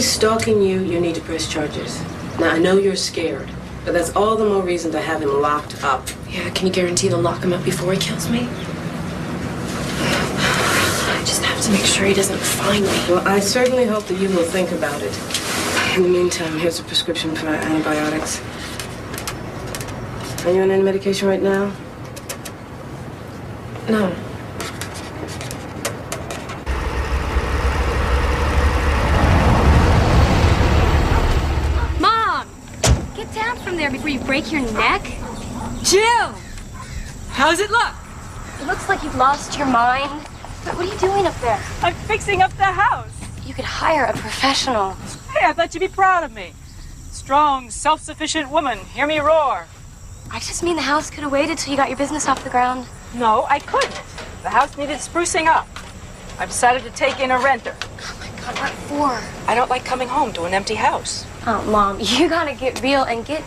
Stalking you, you need to press charges. Now, I know you're scared, but that's all the more reason to have him locked up. Yeah, can you guarantee they'll lock him up before he kills me? I just have to make sure he doesn't find me. Well, I certainly hope that you will think about it. In the meantime, here's a prescription for antibiotics. Are you on any medication right now? No. Before you break your neck? Jill! How's it look? It looks like you've lost your mind. What are you doing up there? I'm fixing up the house. You could hire a professional. Hey, I thought you'd be proud of me. Strong, self-sufficient woman. Hear me roar. I just mean the house could have waited till you got your business off the ground. No, I couldn't. The house needed sprucing up. I decided to take in a renter. Oh my God, what for? I don't like coming home to an empty house. Oh, Mom, you gotta get real and get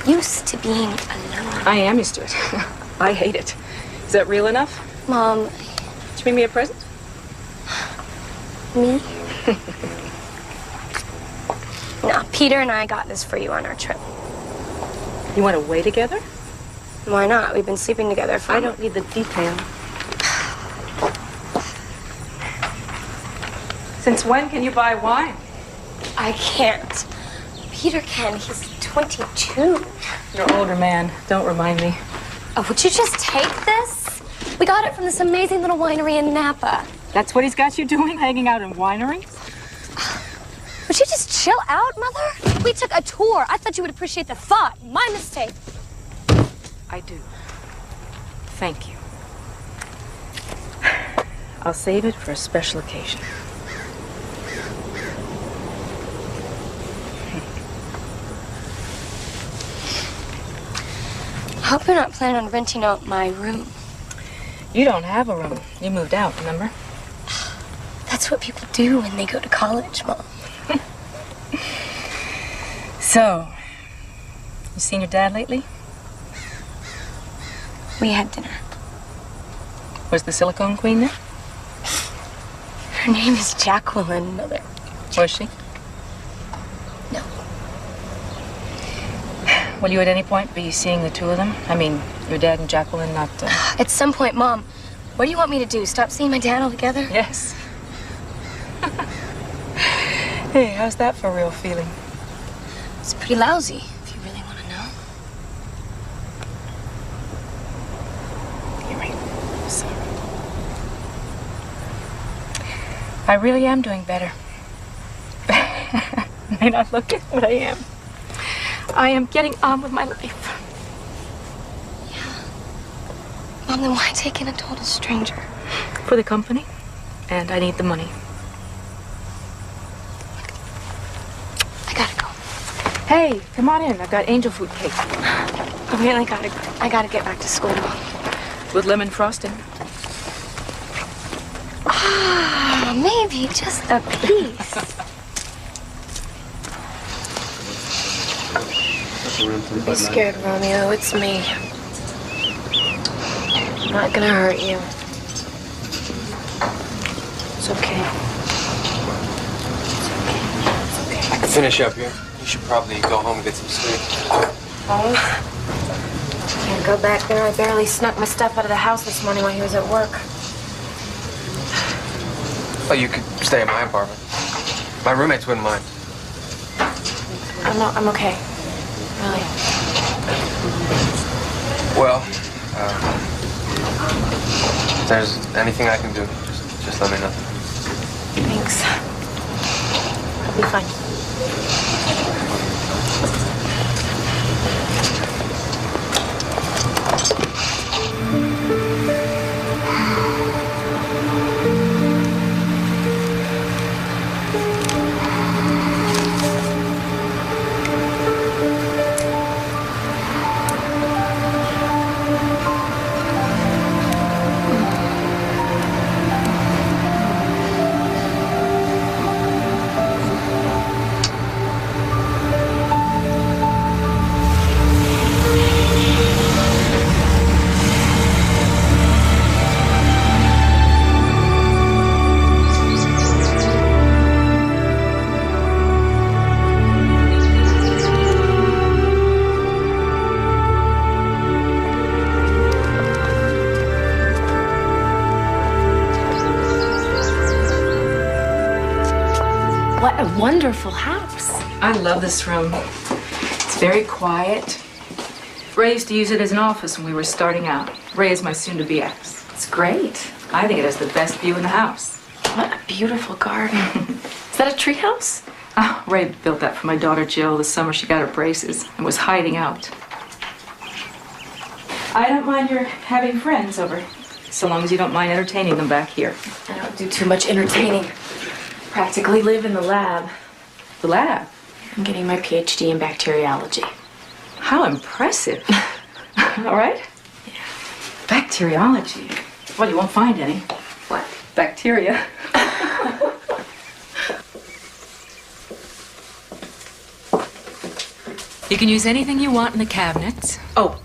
used to being alone. I am used to it. I hate it. Is that real enough? Mom. Did you bring me a present? Me? No, Peter and I got this for you on our trip. You went away together? Why not? We've been sleeping together for... I don't need the detail. Since when can you buy wine? I can't. Peter can. He's 22. You're an older man. Don't remind me. Oh, would you just take this? We got it from this amazing little winery in Napa. That's what he's got you doing, hanging out in wineries? Would you just chill out, Mother? We took a tour. I thought you would appreciate the thought. My mistake. I do. Thank you. I'll save it for a special occasion. I hope you're not planning on renting out my room. You don't have a room. You moved out, remember? That's what people do when they go to college, Mom. So, you seen your dad lately? We had dinner. Was the silicone queen there? Her name is Jacqueline, Mother. Was she? No. Will you at any point be seeing the two of them? I mean, your dad and Jacqueline, not... At some point, Mom, what do you want me to do? Stop seeing my dad altogether? Yes. Hey, how's that for real feeling? It's pretty lousy, if you really want to know. You're right. Sorry. I really am doing better. May not look it, but I am. I am getting on with my life. Yeah. Mom, then why take in a total stranger? For the company, and I need the money. I gotta go. Hey, come on in. I've got angel food cake. I really gotta go. I gotta get back to school, Mom. With lemon frosting. Ah, maybe just a piece. Be scared, Romeo. It's me. I'm not gonna hurt you. It's okay. I can finish up here. You should probably go home and get some sleep. Home? Can't go back there. I barely snuck my stuff out of the house this morning while he was at work. Oh, you could stay in my apartment. My roommates wouldn't mind. I'm okay. Really. Well, if there's anything I can do, just let me know. Thanks. I'll be fine. What a wonderful house. I love this room. It's very quiet. Ray used to use it as an office when we were starting out. Ray is my soon-to-be ex. It's great. I think it has the best view in the house. What a beautiful garden. Is that a treehouse? Oh, Ray built that for my daughter Jill the summer she got her braces and was hiding out. I don't mind your having friends over, so long as you don't mind entertaining them back here. I don't do too much entertaining. Practically live in the lab. The lab? I'm getting my PhD in bacteriology. How impressive. All right? Yeah. Bacteriology. Well, you won't find any. What? Bacteria. You can use anything you want in the cabinets. Oh,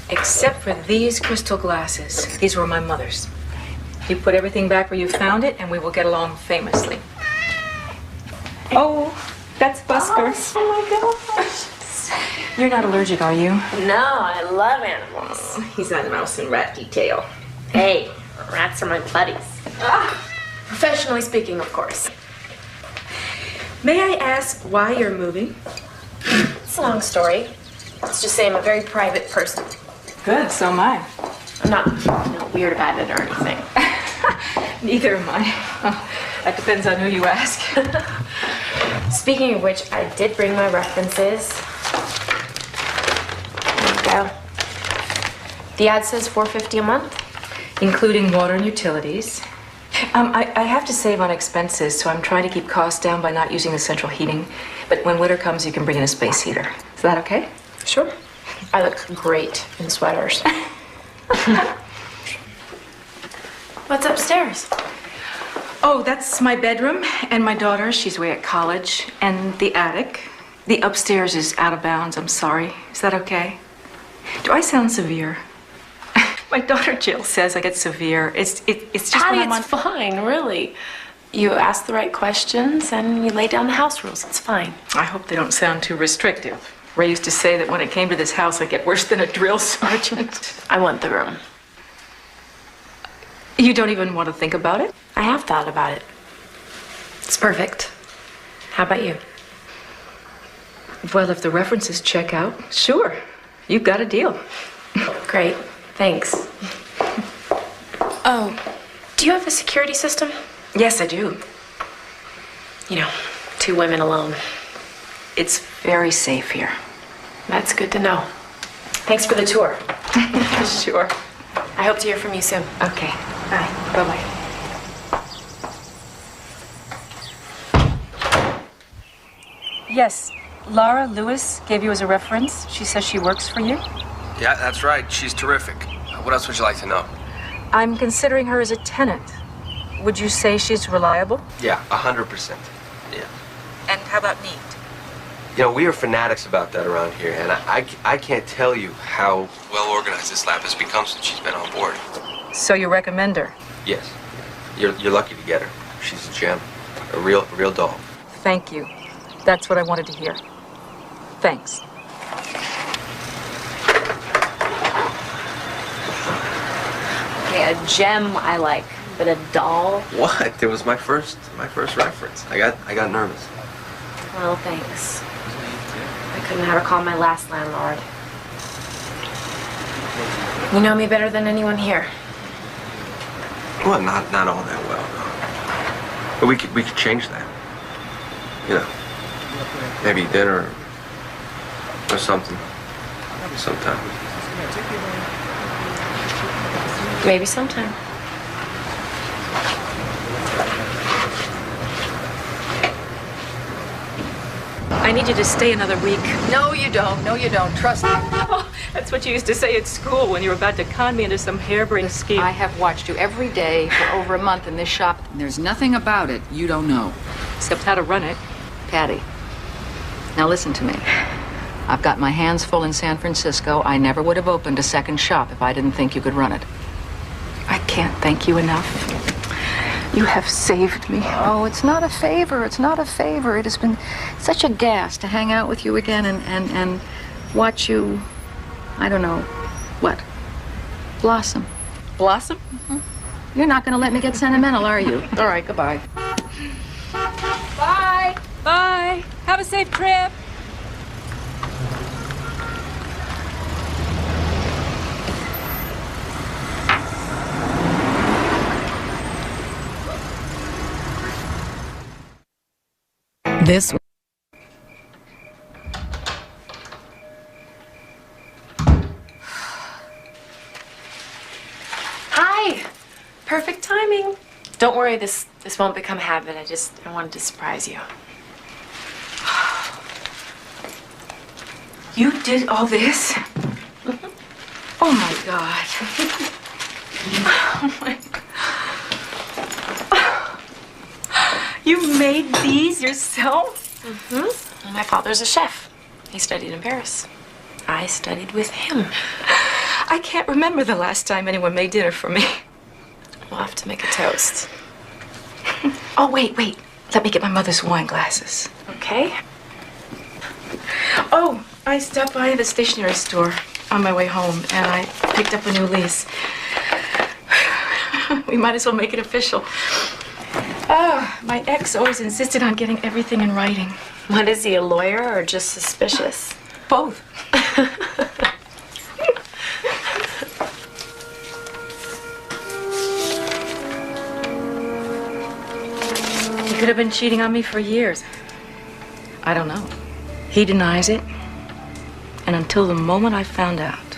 except for these crystal glasses. These were my mother's. You put everything back where you found it, and we will get along famously. Oh, that's Busker. Oh my gosh. You're not allergic, are you? No, I love animals. He's on mouse and rat detail. Hey, rats are my buddies. Professionally speaking, of course. May I ask why you're moving? It's a long story. Let's just say I'm a very private person. Good, so am I. I'm not weird about it or anything. Neither am I. That depends on who you ask. Speaking of which, I did bring my references. There you go. The ad says $450 a month, including water and utilities. I have to save on expenses, so I'm trying to keep costs down by not using the central heating. But when winter comes, you can bring in a space heater. Is that okay? Sure. I look great in sweaters. What's upstairs? Oh, that's my bedroom and my daughter. She's away at college. And the attic. The upstairs is out of bounds. I'm sorry. Is that okay? Do I sound severe? My daughter Jill says I get severe. It's just Patty, when I'm on... it's fine, really. You ask the right questions and you lay down the house rules. It's fine. I hope they don't sound too restrictive. Ray used to say that when it came to this house, I'd get worse than a drill sergeant. I want the room. You don't even want to think about it? I have thought about it. It's perfect. How about you? Well, if the references check out, sure. You've got a deal. Great. Thanks. Oh, do you have a security system? Yes, I do. You know, 2 women alone. It's very safe here. That's good to know. Thanks for the tour. Sure. I hope to hear from you soon. Okay. Bye. Bye-bye. Yes, Laura Lewis gave you as a reference. She says she works for you. Yeah, that's right. She's terrific. What else would you like to know? I'm considering her as a tenant. Would you say she's reliable? Yeah, 100%. Yeah. And how about neat? You know, we are fanatics about that around here, and I can't tell you how well organized this lab has become since she's been on board. So you recommend her? Yes. You're lucky to get her. She's a gem. A real doll. Thank you. That's what I wanted to hear. Thanks. Okay, a gem I like, but a doll? What? It was my first reference. I got nervous. Well, thanks. I couldn't have her call my last landlord. You know me better than anyone here. Well, not all that well, no. But we could change that. You know, maybe dinner or something. Sometime. Maybe sometime. I need you to stay another week. No, you don't. No, you don't. Trust me. Oh, that's what you used to say at school when you were about to con me into some harebrained scheme. I have watched you every day for over a month in this shop. And there's nothing about it you don't know. Except how to run it. Patty, now listen to me. I've got my hands full in San Francisco. I never would have opened a second shop if I didn't think you could run it. I can't thank you enough. You have saved me. Oh, it's not a favor. It's not a favor. It has been such a gas to hang out with you again and watch you, I don't know, what? Blossom. Blossom? Mm-hmm. You're not going to let me get sentimental, are you? All right, goodbye. Bye. Bye. Have a safe trip. This Hi. Perfect timing. Don't worry, this won't become a habit. I wanted to surprise you. You did all this? Oh my God. Oh my God. You made these yourself? Mm-hmm. My father's a chef. He studied in Paris. I studied with him. I can't remember the last time anyone made dinner for me. We'll have to make a toast. Oh, wait. Let me get my mother's wine glasses. Okay. Oh, I stopped by the stationery store on my way home, and I picked up a new lease. We might as well make it official. My ex always insisted on getting everything in writing. What is he, a lawyer or just suspicious? Both. could have been cheating on me for years. I don't know. He denies it. And until the moment I found out,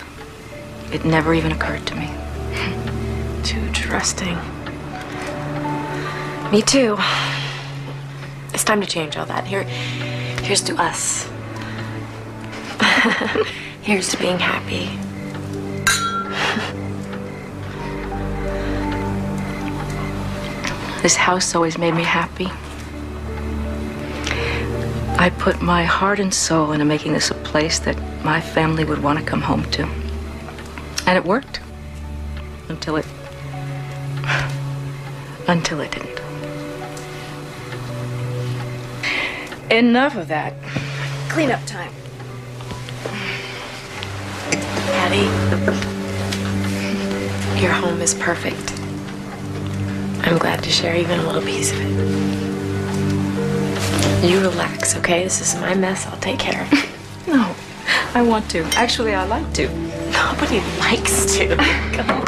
it never even occurred to me. Too trusting. Me too. It's time to change all that. Here's to us. Here's to being happy. This house always made me happy. I put my heart and soul into making this a place that my family would want to come home to. And it worked. Until it didn't. Enough of that. Cleanup time. Patty, your home is perfect. I'm glad to share even a little piece of it. You relax, okay? This is my mess. I'll take care of it. No, I want to. Actually, I like to. Nobody likes to. Come on.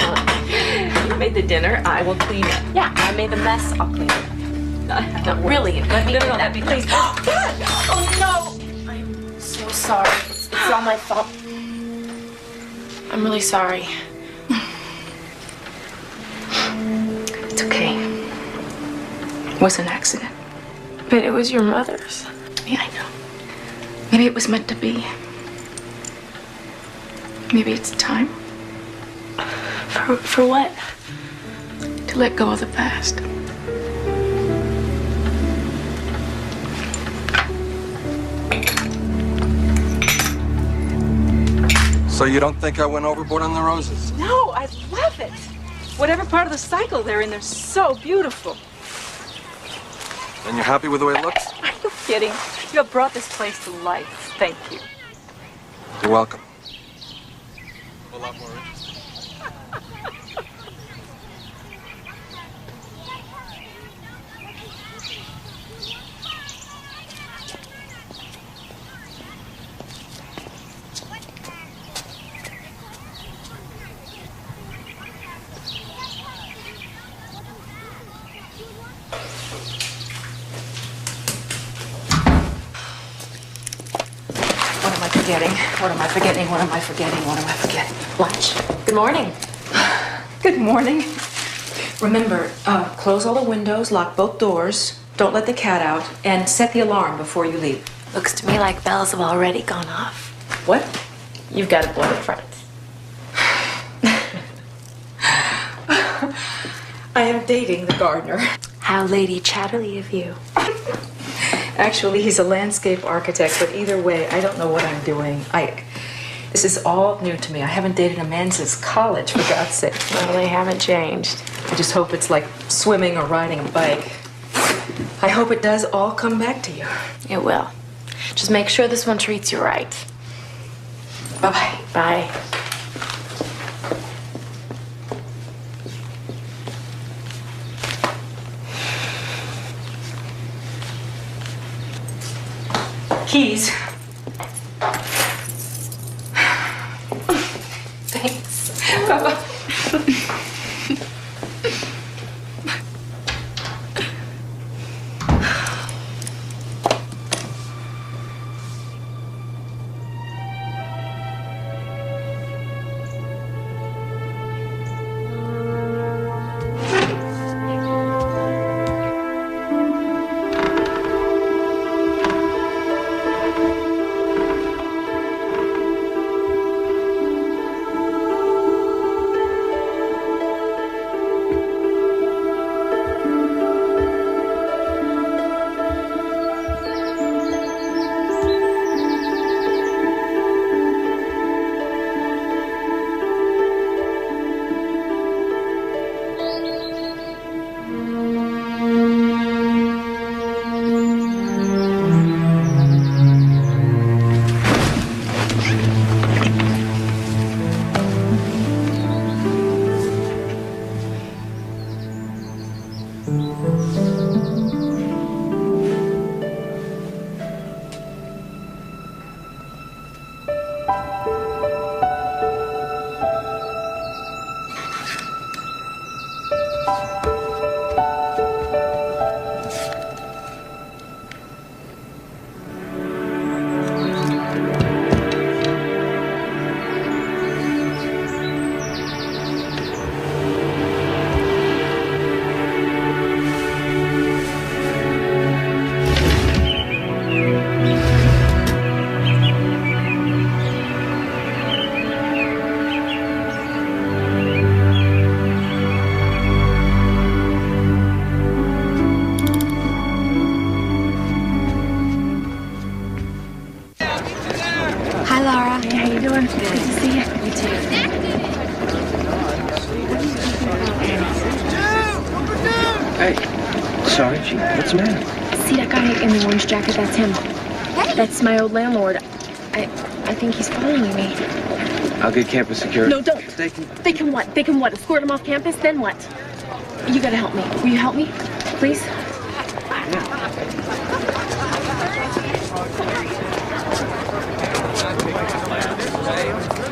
You made the dinner. I will clean it. Yeah, I made the mess. I'll clean it. No, really, let me do that, please. Oh, no! I'm so sorry. It's all my fault. I'm really sorry. It's okay. It was an accident. But it was your mother's. Yeah, I know. Maybe it was meant to be. Maybe it's time. For what? To let go of the past. So you don't think I went overboard on the roses? No, I love it. Whatever part of the cycle they're in, they're so beautiful. And you're happy with the way it looks? Are you kidding? You have brought this place to life. Thank you. You're welcome. A lot more interesting. What am I forgetting? What am I forgetting? What am I forgetting? What am I forgetting? Lunch. Good morning. Good morning. Remember, close all the windows, lock both doors, don't let the cat out, and set the alarm before you leave. Looks to me like bells have already gone off. What? You've got a boyfriend. I am dating the gardener. How Lady Chatterley of you. Actually, he's a landscape architect, but either way, I don't know what I'm doing. This is all new to me. I haven't dated a man since college, for God's sake. Well, they haven't changed. I just hope it's like swimming or riding a bike. I hope it does all come back to you. It will. Just make sure this one treats you right. Bye-bye. Bye. Keys. Thanks. Bye-bye. sorry, gee, what's the matter? See that guy in the orange jacket? That's him. Hey. That's my old landlord. I think he's following me. I'll get campus security. No, don't. They can what? They can what? Escort him off campus? Then what? You gotta help me. Will you help me? Please? In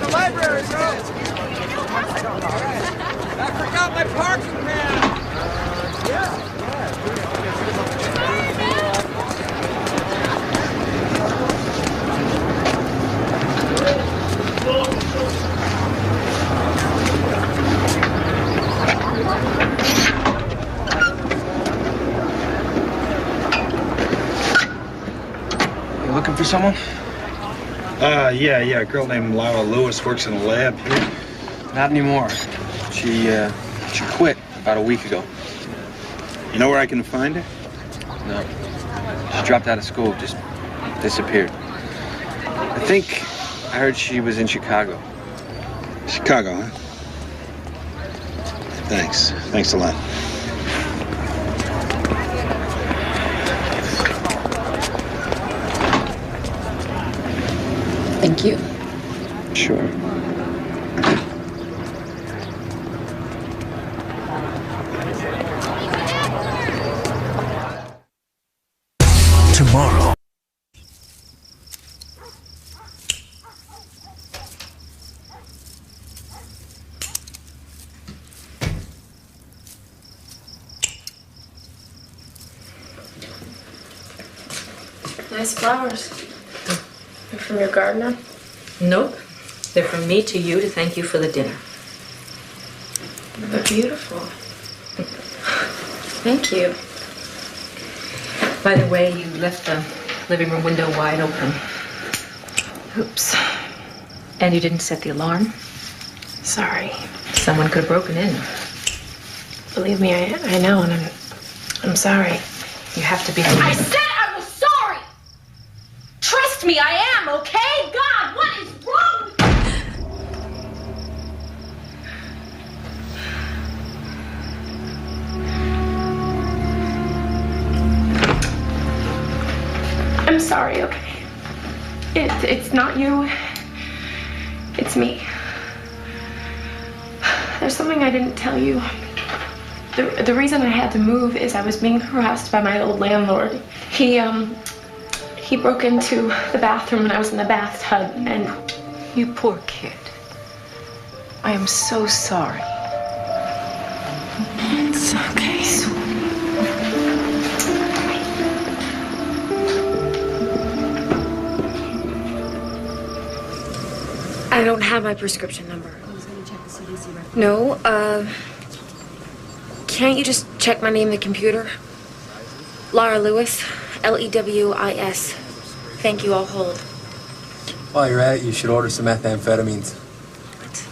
the library, bro. I forgot my parking man. You looking for someone? Yeah. A girl named Laura Lewis works in a lab here. Not anymore. She quit about a week ago. You know where I can find her? No. She dropped out of school, just disappeared. I think I heard she was in Chicago. Chicago, huh? Thanks. Thanks a lot. Thank you. Sure. Tomorrow. Nice flowers. They're from your gardener? Nope. They're from me to you to thank you for the dinner. They're beautiful. Thank you. By the way, you left the living room window wide open. Oops. And you didn't set the alarm? Sorry. Someone could have broken in. Believe me, I know, and I'm sorry. You have to be... I said I was sorry! Trust me, I am, okay? God, what is wrong with I'm sorry, okay? It's not you. It's me. There's something I didn't tell you. The reason I had to move is I was being harassed by my old landlord. He broke into the bathroom when I was in the bathtub, and... You poor kid. I am so sorry. It's okay. I don't have my prescription number. No, can't you just check my name in the computer? Laura Lewis, Lewis. Thank you, I'll hold. While you're at it, you should order some methamphetamines. What?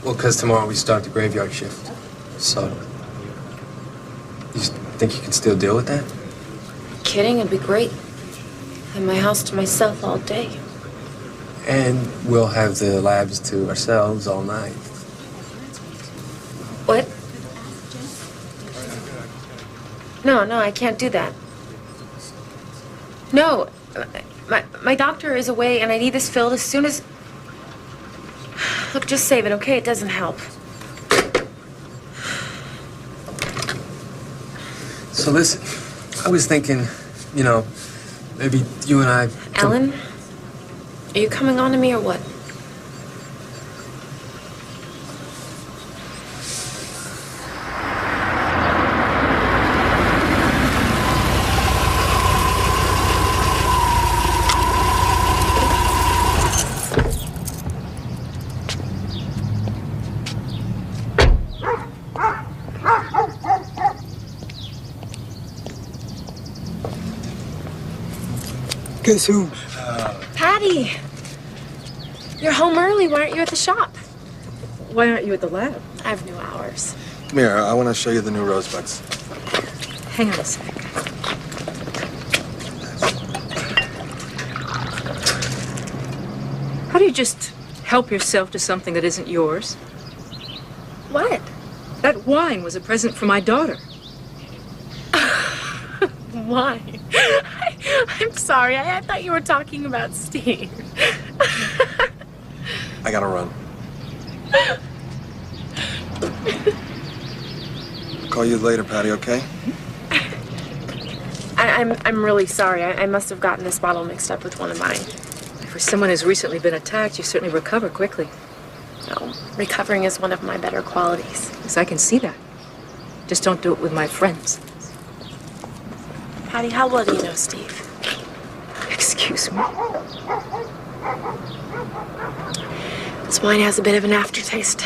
Well, because tomorrow we start the graveyard shift. So, you think you can still deal with that? Kidding, it'd be great. Have my house to myself all day. And we'll have the labs to ourselves all night. What? No, I can't do that. No, my doctor is away and I need this filled as soon as... Look, just save it, okay? It doesn't help. So listen, I was thinking, you know, maybe you and I... Alan, are you coming on to me or what? Guess who? Patty! You're home early. Why aren't you at the shop? Why aren't you at the lab? I have new hours. Come here, I want to show you the new rosebuds. Hang on a sec. How do you just help yourself to something that isn't yours? What? That wine was a present for my daughter. Why? I'm sorry. I thought you were talking about Steve. I gotta run. Call you later, Patty, okay? I'm really sorry. I must have gotten this bottle mixed up with one of mine. For someone who's recently been attacked, you certainly recover quickly. No, recovering is one of my better qualities. Yes, I can see that. Just don't do it with my friends. Patty, how well do you know Steve? Excuse me. This wine has a bit of an aftertaste.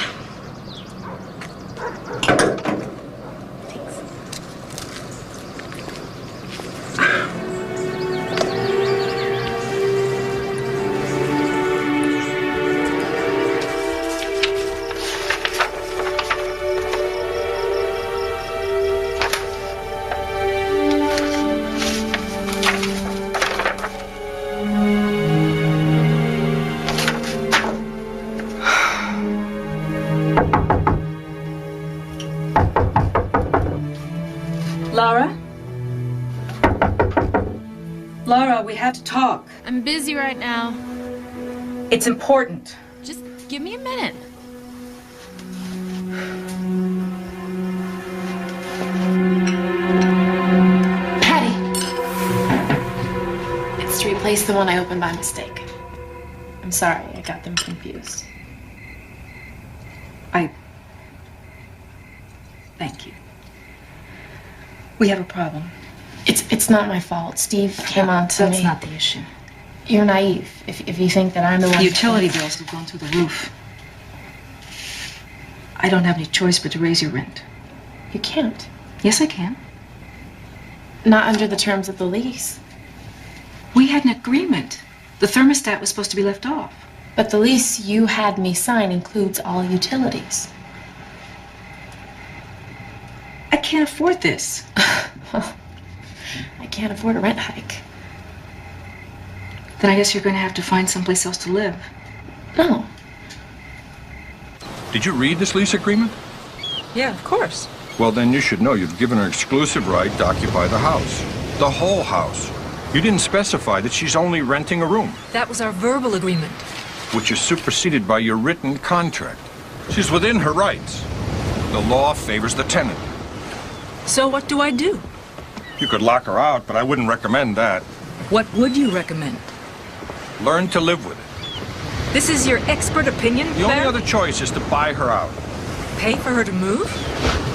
Laura, we have to talk. I'm busy right now. It's important. Just give me a minute. Patty! It's to replace the one I opened by mistake. I'm sorry, I got them confused. Thank you. We have a problem. It's not my fault. Steve came on to me. That's not the issue. You're naive if you think that I'm the one. The utility bills have gone through the roof. I don't have any choice but to raise your rent. You can't. Yes, I can. Not under the terms of the lease. We had an agreement. The thermostat was supposed to be left off. But the lease you had me sign includes all utilities. I can't afford this. I can't afford a rent hike. Then I guess you're going to have to find someplace else to live. No. Did you read this lease agreement? Yeah, of course. Well, then you should know you've given her exclusive right to occupy the house. The whole house. You didn't specify that she's only renting a room. That was our verbal agreement. Which is superseded by your written contract. She's within her rights. The law favors the tenant. So what do I do? You could lock her out, but I wouldn't recommend that. What would you recommend? Learn to live with it. This is your expert opinion, The only other choice is to buy her out. Pay for her to move?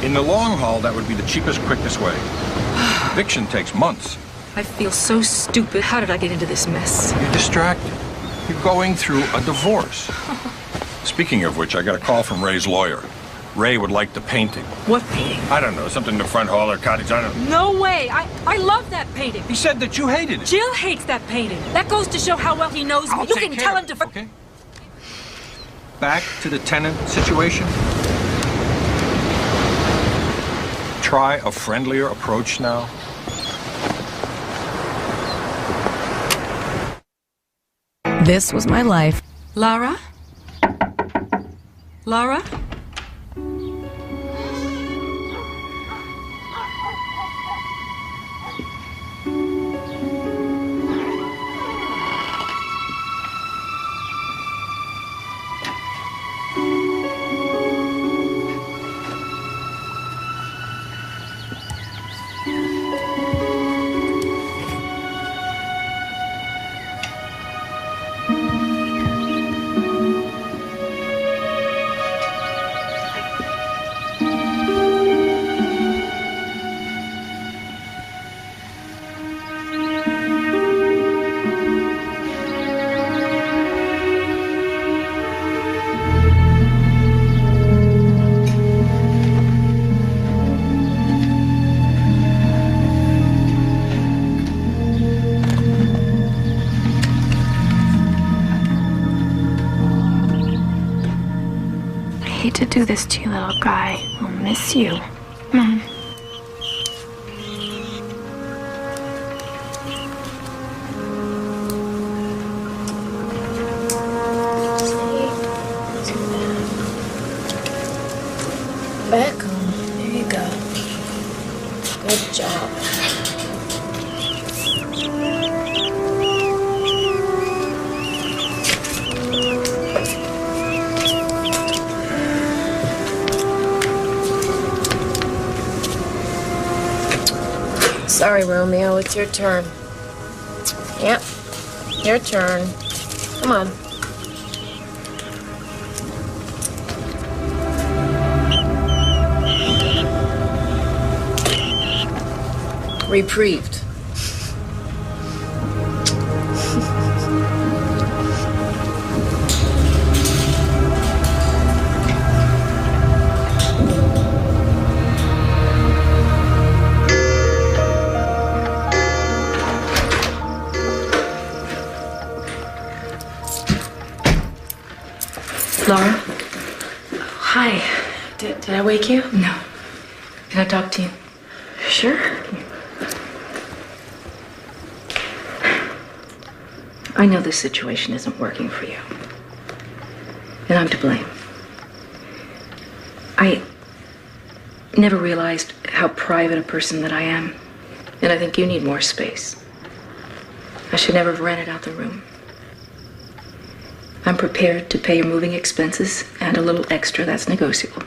In the long haul, that would be the cheapest, quickest way. Eviction takes months. I feel so stupid. How did I get into this mess? You're distracted. You're going through a divorce. Speaking of which, I got a call from Ray's lawyer. Ray would like the painting. What painting? I don't know, something in the front hall or cottage, I don't know. No way! I love that painting. He said that you hated it. Jill hates that painting. That goes to show how well he knows me. You can tell him to... Okay. Back to the tenant situation. Try a friendlier approach now. This was my life. Laura? Laura? I hate to do this to you, little guy. I'll miss you. Come on. Back on. There you go. Good job. Sorry, Romeo, it's your turn. Yep, your turn. Come on. Reprieved. Laura? Hi. Did I wake you? No. Can I talk to you? Sure. I know this situation isn't working for you. And I'm to blame. I never realized how private a person that I am. And I think you need more space. I should never have rented out the room. I'm prepared to pay your moving expenses and a little extra that's negotiable.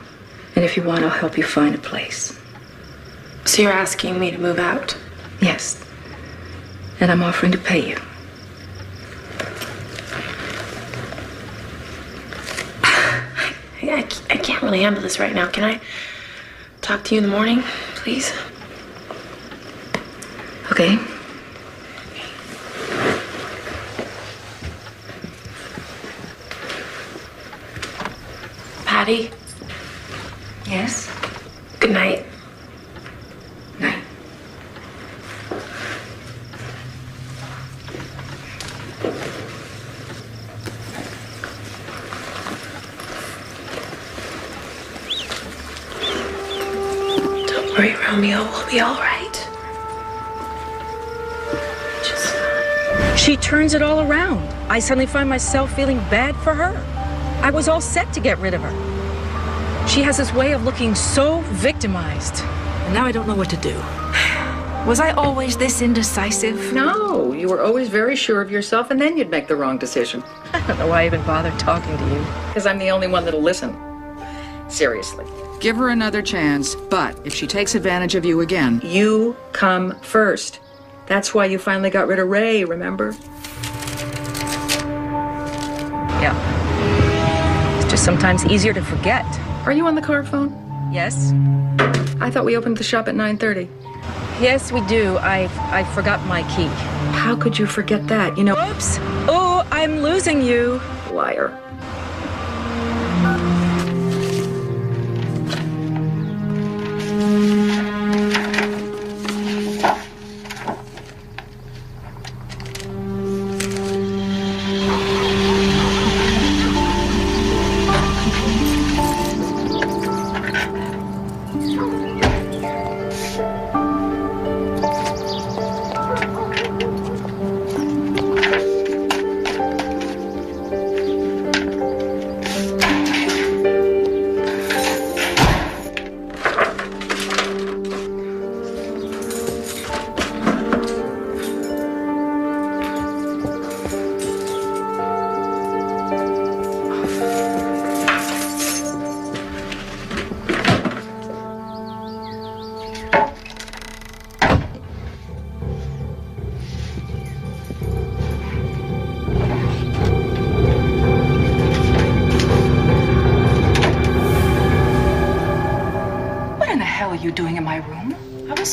And if you want, I'll help you find a place. So you're asking me to move out? Yes. And I'm offering to pay you. I can't really handle this right now. Can I talk to you in the morning, please? Okay. Patty? Yes? Good night. Night. Don't worry, Romeo. We'll be all right. She turns it all around. I suddenly find myself feeling bad for her. I was all set to get rid of her. She has this way of looking so victimized. And now I don't know what to do. Was I always this indecisive? No, you were always very sure of yourself, and then you'd make the wrong decision. I don't know why I even bothered talking to you. Because I'm the only one that'll listen. Seriously. Give her another chance, but if she takes advantage of you again... You come first. That's why you finally got rid of Ray, remember? Yeah. It's just sometimes easier to forget. Are you on the car phone? Yes? I thought we opened the shop at 9:30. Yes, we do. I forgot my key. How could you forget that? You know... Oops! Oh, I'm losing you. Liar.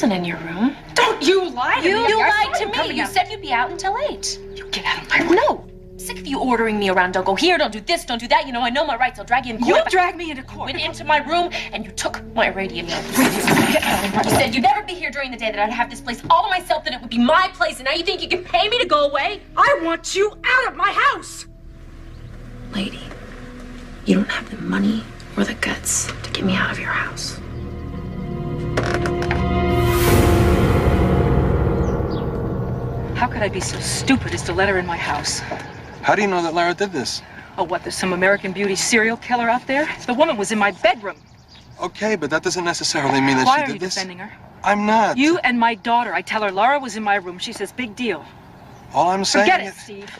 wasn't in your room. Don't you lie to me. You lied to me. You said you'd be out until 8. You get out of my room. No. I'm sick of you ordering me around. Don't go here, don't do this, don't do that. You know, I know my rights. I'll drag you in court. You drag me into court. You went into my room and you took my radio. Get out of my room. You said you'd never be here during the day, that I'd have this place all to myself, that it would be my place, and now you think you can pay me to go away? I want you out of my house! Lady, you don't have the money or the guts to get me out of your house. How could I be so stupid as to let her in my house? How do you know that Lara did this? Oh, what, there's some American Beauty serial killer out there? The woman was in my bedroom. Okay, but that doesn't necessarily mean that Why she are did you this. defending her? I'm not. You and my daughter. I tell her Laura was in my room. She says, big deal. All I'm saying Forget it, is... Steve.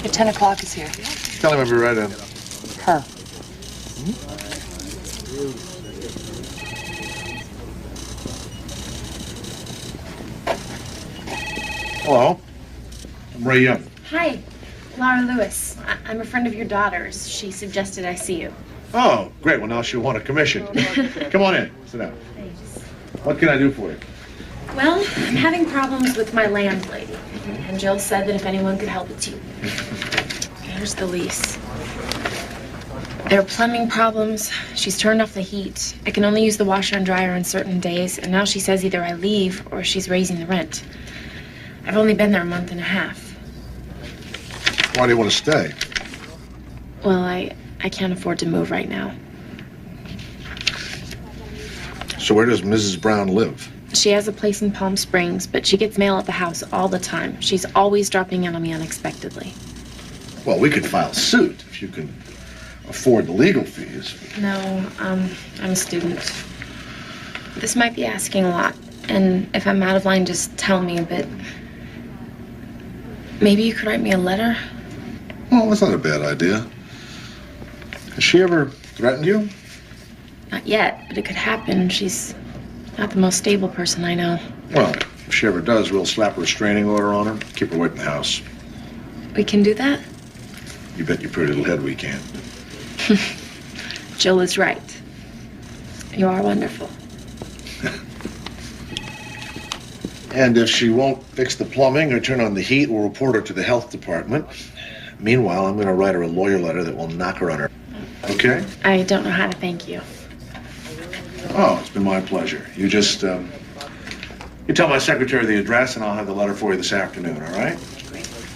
Your 10 o'clock is here. Tell him I'll be right in. Her. Hello. I'm Ray Young. Hi, Laura Lewis. I'm a friend of your daughter's. She suggested I see you. Oh, great. Well, now she'll want a commission. Come on in. Sit down. Thanks. What can I do for you? Well, I'm having problems with my landlady. And Jill said that if anyone could help, it's you. Here's the lease. There are plumbing problems. She's turned off the heat. I can only use the washer and dryer on certain days. And now she says either I leave or she's raising the rent. I've only been there a month and a half. Why do you want to stay? Well, I can't afford to move right now. So where does Mrs. Brown live? She has a place in Palm Springs, but she gets mail at the house all the time. She's always dropping in on me unexpectedly. Well, we could file suit if you can afford the legal fees. No, I'm a student. This might be asking a lot, and if I'm out of line, just tell me, but maybe you could write me a letter? Well, that's not a bad idea. Has she ever threatened you? Not yet, but it could happen. She's not the most stable person I know. Well, if she ever does, we'll slap a restraining order on her, keep her away from the house. We can do that? You bet your pretty little head we can. Jill is right. You are wonderful. And if she won't fix the plumbing or turn on the heat, we'll report her to the health department. Meanwhile, I'm going to write her a lawyer letter that will knock her on her. Okay? I don't know how to thank you. Oh, it's been my pleasure. You just, you tell my secretary the address and I'll have the letter for you this afternoon, all right?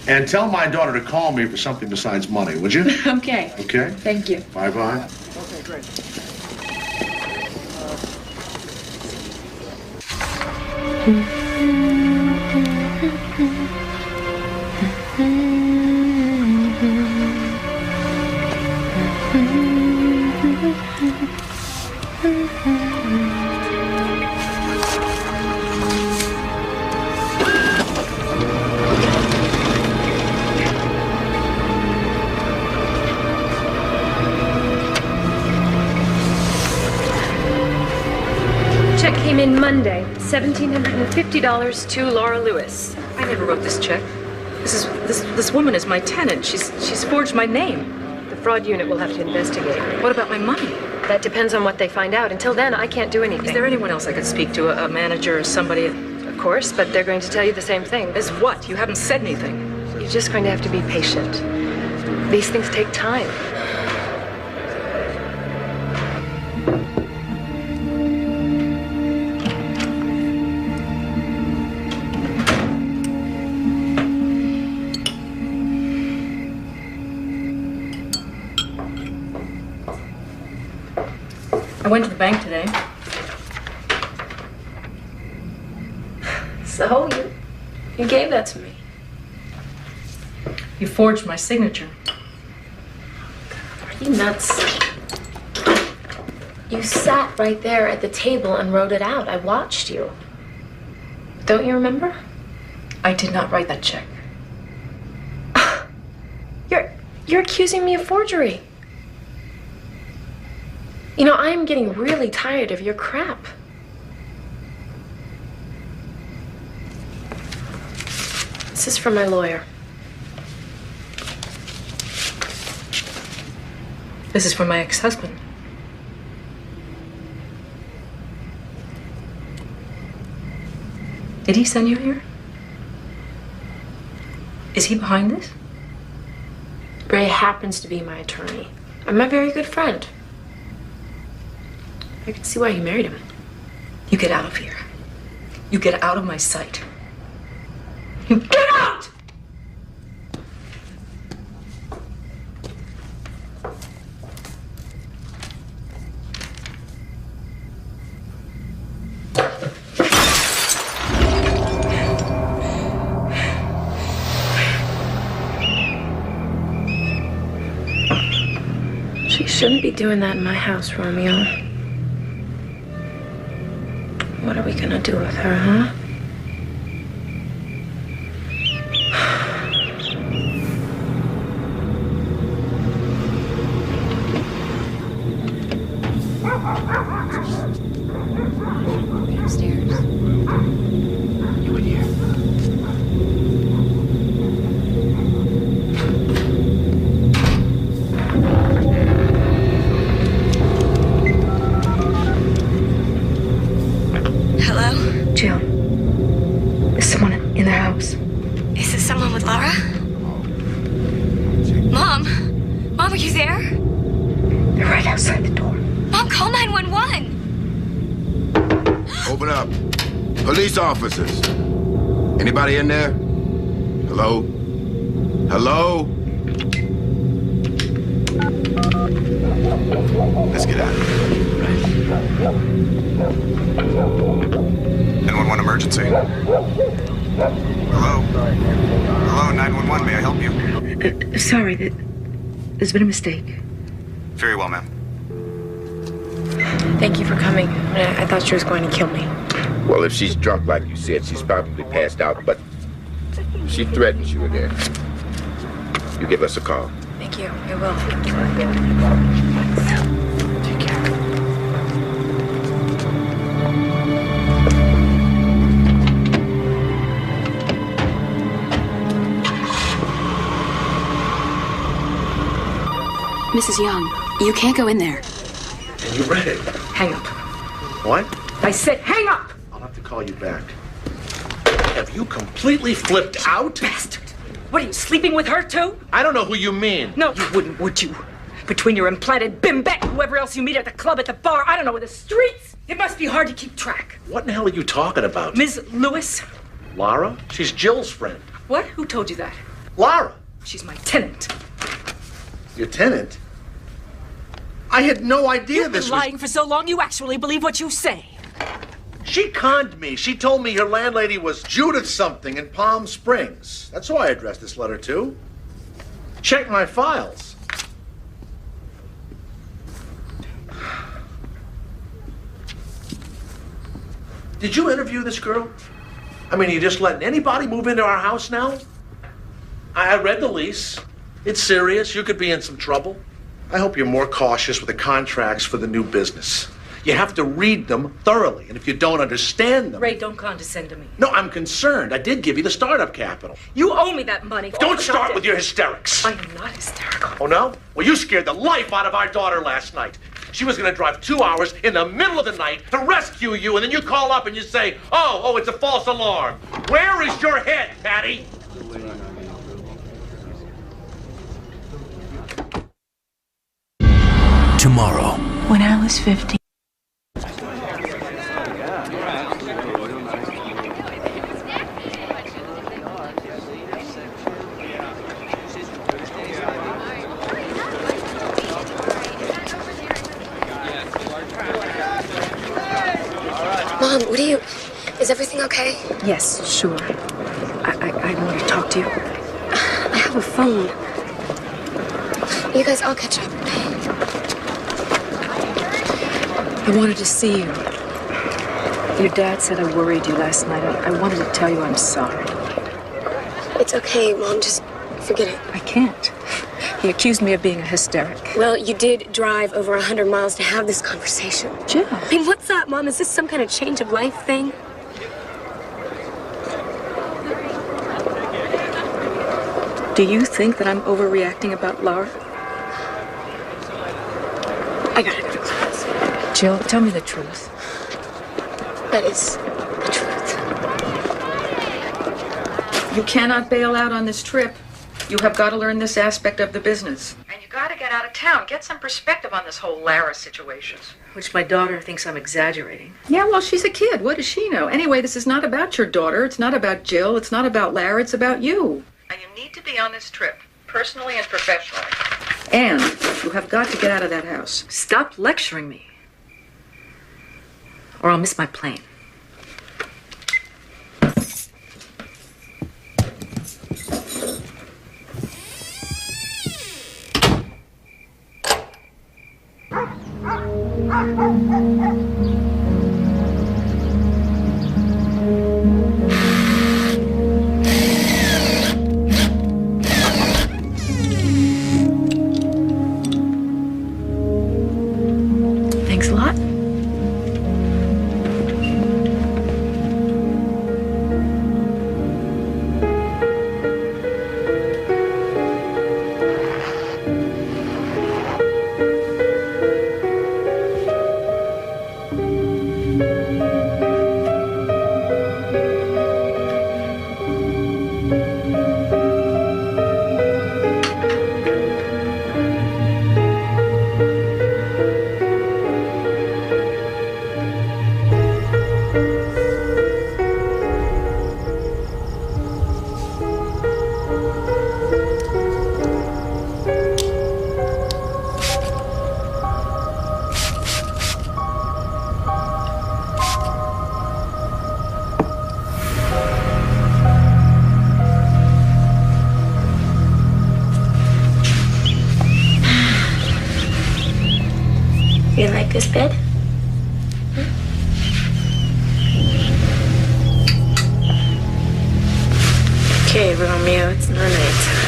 And tell my daughter to call me for something besides money, would you? Okay. Okay? Thank you. Bye-bye. Okay, great. Check came in Monday. $1,750 to Laura Lewis. I never wrote this check. This woman is my tenant. She's forged my name. The fraud unit will have to investigate. What about my money? That depends on what they find out. Until then, I can't do anything. Is there anyone else I could speak to? A manager or somebody? Of course, but they're going to tell you the same thing. As what? You haven't said anything. You're just going to have to be patient. These things take time. I went to the bank today. So, you gave that to me. You forged my signature. Are you nuts? You sat right there at the table and wrote it out. I watched you. Don't you remember? I did not write that check. You're accusing me of forgery. You know, I am getting really tired of your crap. This is from my lawyer. This is from my ex-husband. Did he send you here? Is he behind this? Ray happens to be my attorney. I'm my very good friend. I can see why you married him. You get out of here. You get out of my sight. You get out! She shouldn't be doing that in my house, Romeo. What are we gonna do with her, huh? Upstairs. You in here. Hello? Jill, is someone in the house? Is this someone with Laura? Mom? Mom, are you there? They're right outside the door. Mom, call 911. Open up. Police officers. Anybody in there? Hello? Hello? Let's get out of here. Right. 911 emergency. Hello? Hello, 911, may I help you? Sorry, there's been a mistake. Very well, ma'am. Thank you for coming. I thought she was going to kill me. Well, if she's drunk like you said, she's probably passed out, but she threatens you again. You give us a call. Thank you. I will. Take care. Mrs. Young, you can't go in there. And you read it. Hang up. What? I said hang up! I'll have to call you back. Have you completely flipped out? Bastard! What, are you sleeping with her too? I don't know who you mean. No, you wouldn't, would you? Between your implanted bimbette and whoever else you meet at the club, at the bar, I don't know, in the streets, it must be hard to keep track. What in the hell are you talking about? Ms. Lewis? Laura? She's Jill's friend. What? Who told you that? Laura. She's my tenant. Your tenant? I had no idea You've this been lying for so long, you actually believe what you say. She conned me. She told me her landlady was Judith something in Palm Springs. That's who I addressed this letter to. Check my files. Did you interview this girl? I mean, you just letting anybody move into our house now? I read the lease. It's serious. You could be in some trouble. I hope you're more cautious with the contracts for the new business. You have to read them thoroughly, and if you don't understand them... Ray, don't condescend to me. No, I'm concerned. I did give you the startup capital. You owe me that money. Don't start with your hysterics. I am not hysterical. Oh, no? Well, you scared the life out of our daughter last night. She was going to drive 2 hours in the middle of the night to rescue you, and then you call up and you say, oh, it's a false alarm. Where is your head, Patty? Tomorrow. When I was 15. Mom, what are you... Is everything okay? Yes, sure. I want to talk to you. I have a phone. You guys, I'll catch up. I wanted to see you. Your dad said I worried you last night. I wanted to tell you I'm sorry. It's okay, Mom. Just forget it. I can't. He accused me of being a hysteric. Well, you did drive over 100 miles to have this conversation. Jill. I mean, what's up, Mom? Is this some kind of change of life thing? Do you think that I'm overreacting about Laura? I gotta go to class. Jill, tell me the truth. That is the truth. You cannot bail out on this trip. You have got to learn this aspect of the business. And you got to get out of town. Get some perspective on this whole Lara situation. Which my daughter thinks I'm exaggerating. Yeah, well, she's a kid. What does she know? Anyway, this is not about your daughter. It's not about Jill. It's not about Lara. It's about you. And you need to be on this trip, personally and professionally. And you have got to get out of that house. Stop lecturing me. Or I'll miss my plane. Thanks a lot. You like this bed? Okay, Romeo, it's not nighttime.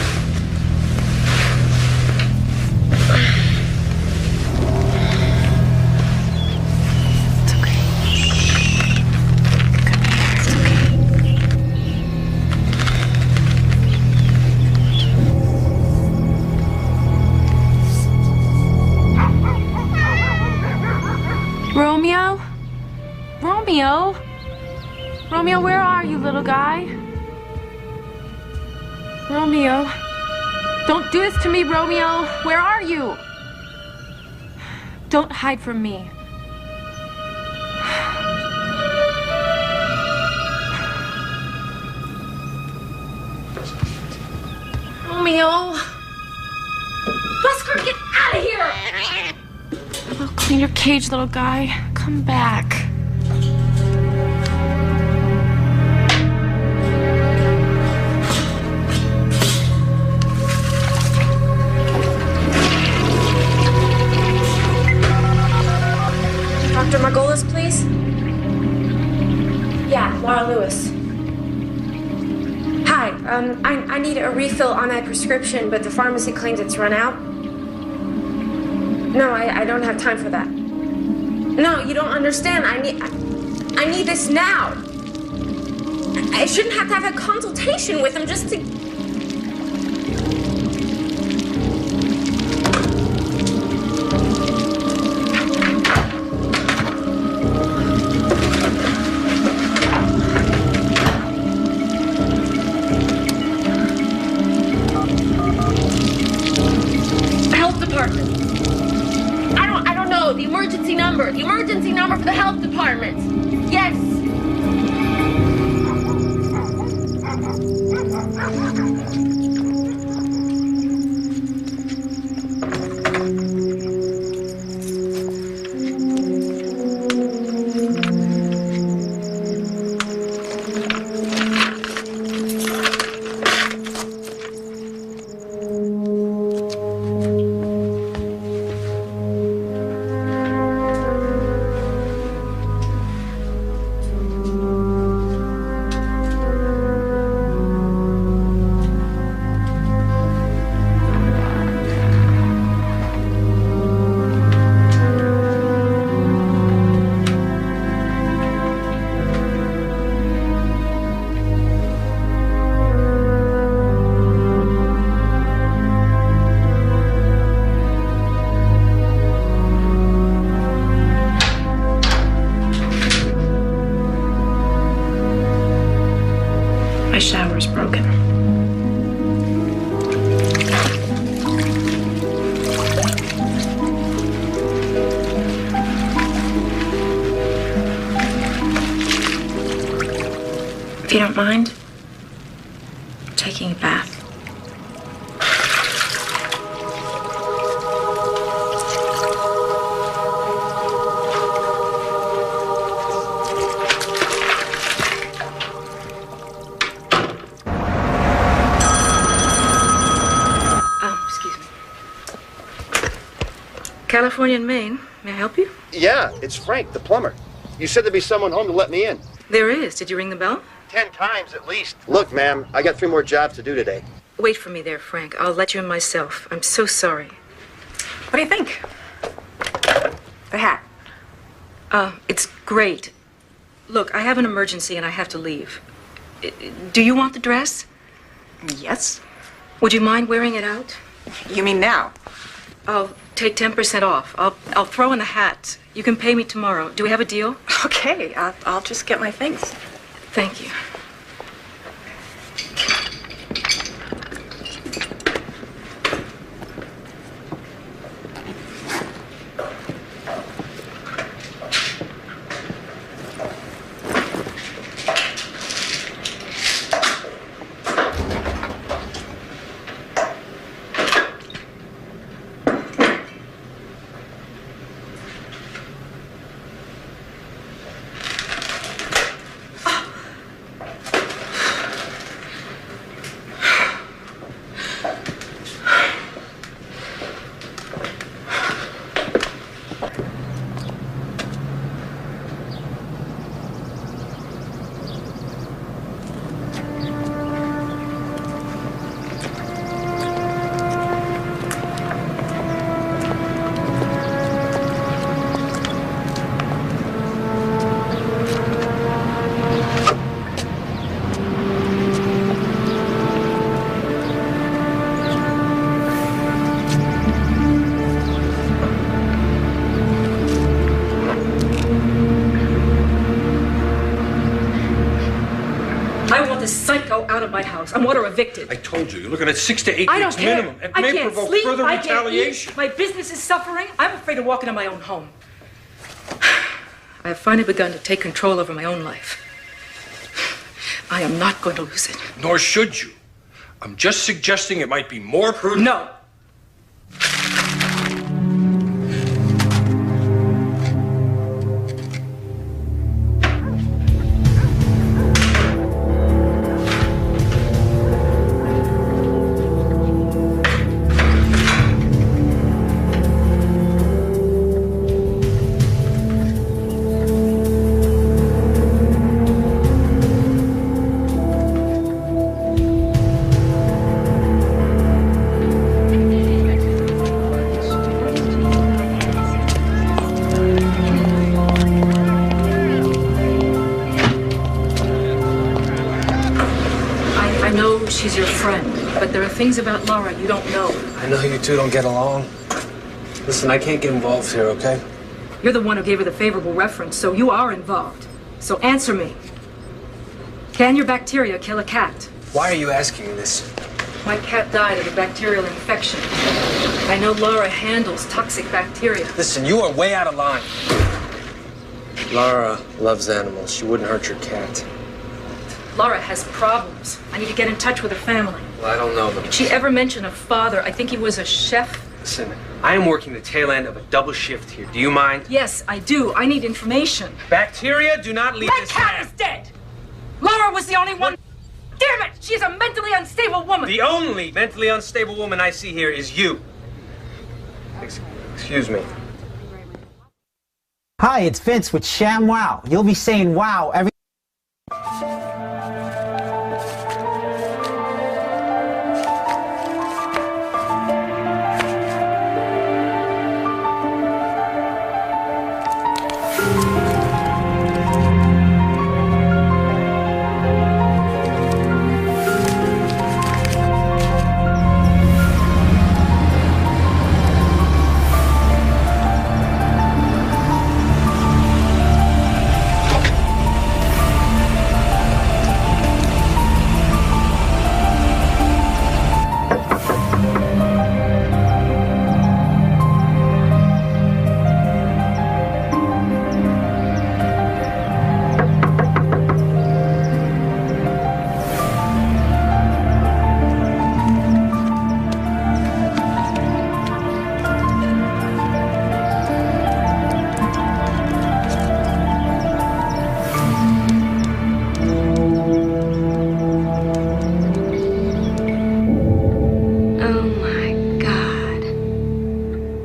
It's okay. Come here. It's Romeo? Romeo? Romeo, where are you, little guy? Romeo. Don't do this to me, Romeo. Where are you? Don't hide from me. Romeo. Busker, get out of here! Oh, clean your cage, little guy. Come back. Dr. Margolis, please? Yeah, Laura Lewis. Hi, I need a refill on that prescription, but the pharmacy claims it's run out. No, I don't have time for that. No, you don't understand. I need this now. I shouldn't have to have a consultation with him just to... Health department. I don't know. The emergency number. The emergency number for the health department. Yes. If you don't mind, taking a bath. Excuse me. California and Maine. May I help you? Yeah, it's Frank, the plumber. You said there'd be someone home to let me in. There is. Did you ring the bell? 10 times at least. Look, ma'am, I got 3 more jobs to do today. Wait for me there, Frank. I'll let you in myself. I'm so sorry. What do you think? The hat. It's great. Look, I have an emergency and I have to leave. Do you want the dress? Yes. Would you mind wearing it out? You mean now? I'll take 10% off. I'll throw in the hat. You can pay me tomorrow. Do we have a deal? Okay, I'll just get my things. Thank you. Out of my house. I'm order evicted. I told you, you're looking at 6 to 8 I don't weeks care. minimum. It I may can't provoke sleep. further I can't retaliation. eat. My business is suffering. I'm afraid of walking in my own home. I have finally begun to take control over my own life. I am not going to lose it. Nor should you. I'm just suggesting it might be more prudent. No. She's your friend, but there are things about Laura you don't know. I know you two don't get along. Listen, I can't get involved here, okay? You're the one who gave her the favorable reference, so you are involved. So answer me. Can your bacteria kill a cat? Why are you asking me this? My cat died of a bacterial infection. I know Laura handles toxic bacteria. Listen, you are way out of line. Laura loves animals. She wouldn't hurt your cat. Laura has problems. I need to get in touch with her family. Well, I don't know them. Did she ever mention a father? I think he was a chef. Listen, I am working the tail end of a double shift here. Do you mind? Yes, I do. I need information. Bacteria do not leave that this cat lab. is dead! Laura was the only one. Damn it! She's a mentally unstable woman. The only mentally unstable woman I see here is you. Excuse me. Hi, it's Vince with Sham Wow. You'll be saying wow every...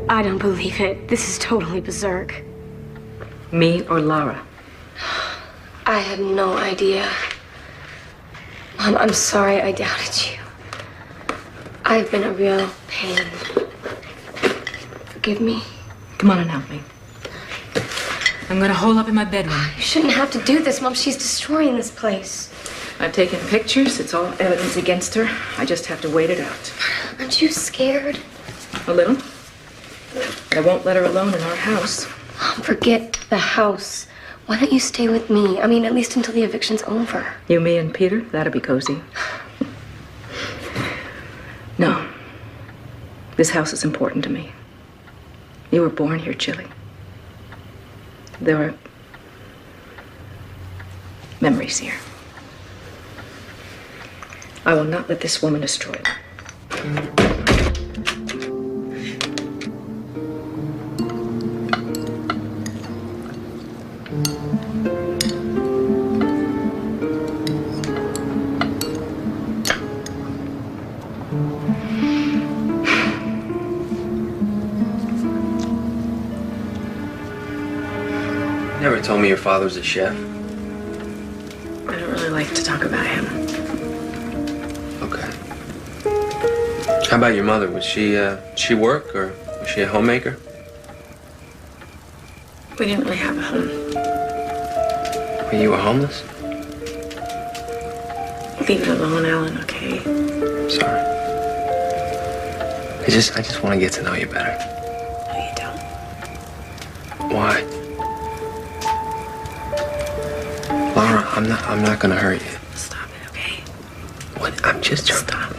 I don't believe it. This is totally berserk. Me or Laura? I had no idea. Mom, I'm sorry I doubted you. I've been a real pain. Forgive me. Come on and help me. I'm gonna hole up in my bedroom. You shouldn't have to do this, Mom. She's destroying this place. I've taken pictures. It's all evidence against her. I just have to wait it out. Aren't you scared? A little. I won't let her alone in our house. Mom, forget the house. Why don't you stay with me? I mean, at least until the eviction's over. You, me, and Peter? That'll be cozy. No. This house is important to me. You were born here, Chili. There are memories here. I will not let this woman destroy them. Never told me your father was a chef. I don't really like to talk about him. Okay. How about your mother? Was she work or was she a homemaker? We didn't really have a home. Well, you were homeless? Leave it alone, Alan, okay? Sorry. I just want to get to know you better. No, you don't. Why? Laura, I'm not gonna hurt you. Stop it, okay? What? I'm just trying. Stop.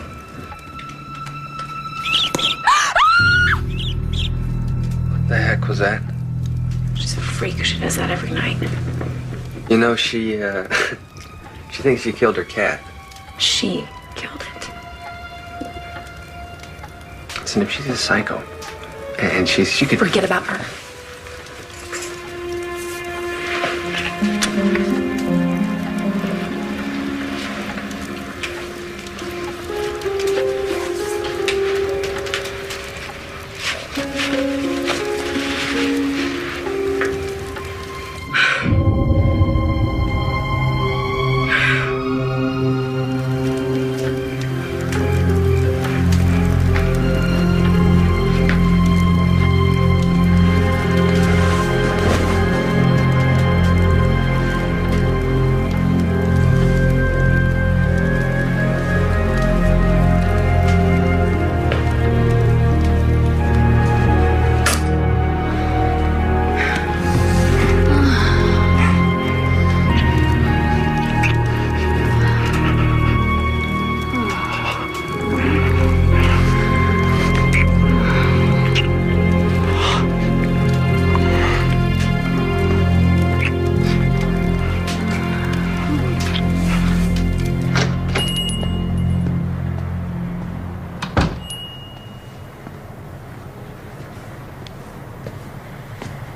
What the heck was that? She's a freak. She does that every night. You know, she thinks you killed her cat. She killed it. Listen, if she's a psycho, and she could... Forget about her.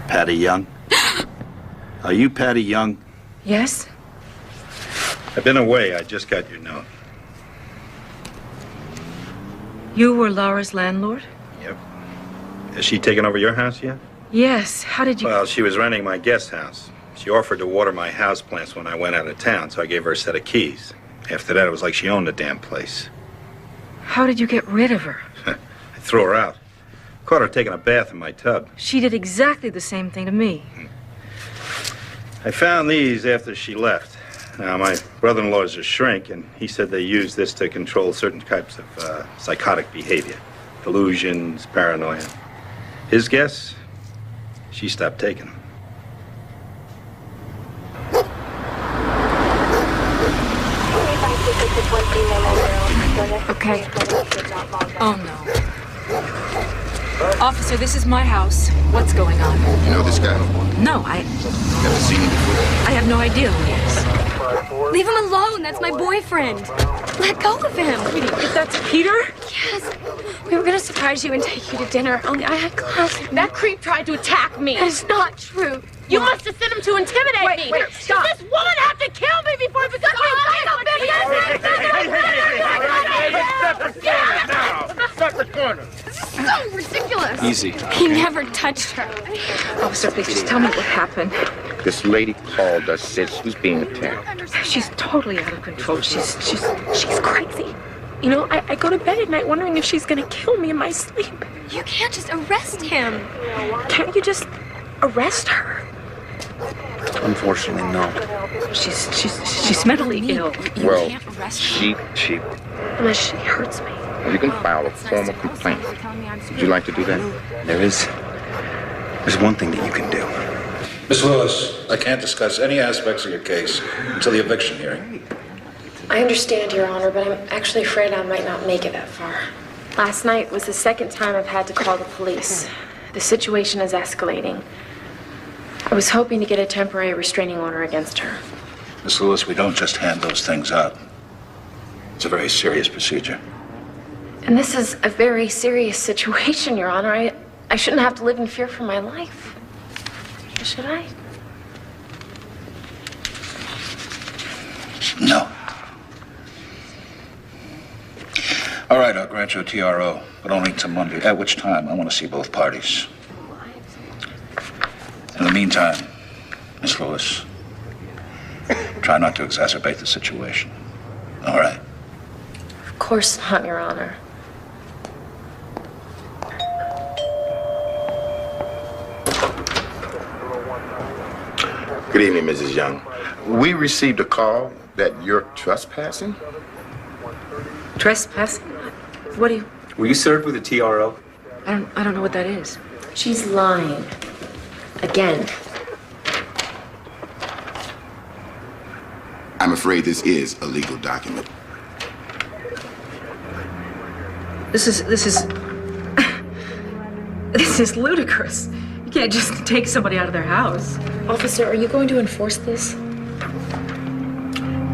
Patty Young? Are you Patty Young? Yes? I've been away. I just got your note. You were Laura's landlord? Yep. Has she taken over your house yet? Yes. How did you... Well, she was renting my guest house. She offered to water my houseplants when I went out of town, so I gave her a set of keys. After that, it was like she owned the damn place. How did you get rid of her? I threw her out. Caught her taking a bath in my tub. She did exactly the same thing to me. I found these after she left. Now, my brother-in-law is a shrink, and he said they use this to control certain types of psychotic behavior. Delusions, paranoia. His guess? She stopped taking them. Okay. Oh, no. Officer, this is my house. What's going on? You know this guy? No, I... Never seen him before? I have no idea who he is. Leave him alone. That's my boyfriend. Let go of him. If that's Peter? Yes. We were going to surprise you and take you to dinner, only I had class. That creep tried to attack me. That is not true. You must have sent him to intimidate me. Wait, stop. Does this woman have to kill me before it becomes Step the corner. so ridiculous. Easy. He never touched her. Officer, please just tell me what happened. This lady called us, said she was being attacked. She's totally out of control. She's crazy. You know, I go to bed at night wondering if she's gonna kill me in my sleep. You can't just arrest him. Can't you just arrest her? Unfortunately, no. She's mentally ill. Well, she... Unless she hurts me. You can file a formal complaint. Would you like to do that? There's one thing that you can do. Miss Lewis, I can't discuss any aspects of your case until the eviction hearing. I understand, Your Honor, but I'm actually afraid I might not make it that far. Last night was the second time I've had to call the police. The situation is escalating. I was hoping to get a temporary restraining order against her. Miss Lewis, we don't just hand those things out. It's a very serious procedure. And this is a very serious situation, Your Honor. I shouldn't have to live in fear for my life. Should I? No. All right, I'll grant you a TRO, but only till Monday, at which time I want to see both parties. In the meantime, Miss Lewis, try not to exacerbate the situation. All right? Of course not, Your Honor. Good evening, Mrs. Young. We received a call that you're trespassing? Trespassing? What do you... Were you served with a TRO? I don't know what that is. She's lying. Again. I'm afraid this is a legal document. This is this is ludicrous. You can't just take somebody out of their house. Officer, are you going to enforce this?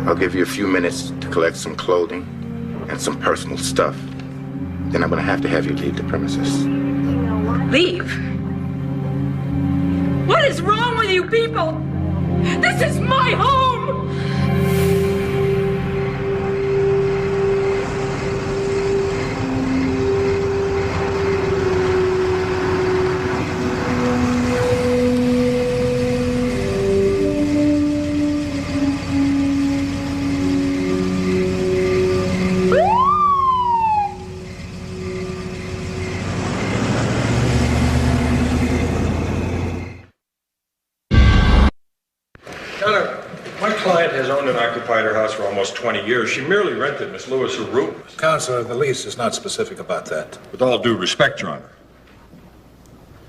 I'll give you a few minutes to collect some clothing and some personal stuff. Then I'm going to have you leave the premises. Leave? What is wrong with you people? This is my home! My client has owned and occupied her house for almost 20 years. She merely rented Miss Lewis her room. Counselor, the lease is not specific about that. With all due respect, Your Honor,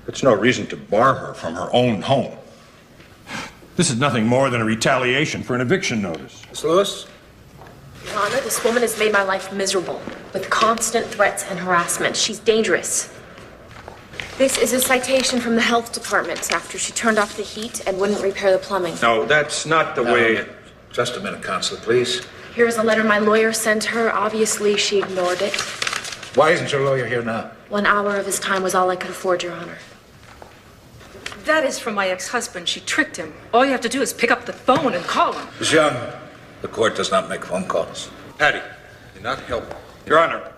it's no reason to bar her from her own home. This is nothing more than a retaliation for an eviction notice. Miss Lewis? Your Honor, this woman has made my life miserable with constant threats and harassment. She's dangerous. This is a citation from the health department after she turned off the heat and wouldn't repair the plumbing. No, that's not the way... Just a minute, Counselor, please. Here's a letter my lawyer sent her. Obviously, she ignored it. Why isn't your lawyer here now? 1 hour of his time was all I could afford, Your Honor. That is from my ex-husband. She tricked him. All you have to do is pick up the phone and call him. Miss Young, the court does not make phone calls. Patty, you're not helping. Your Honor,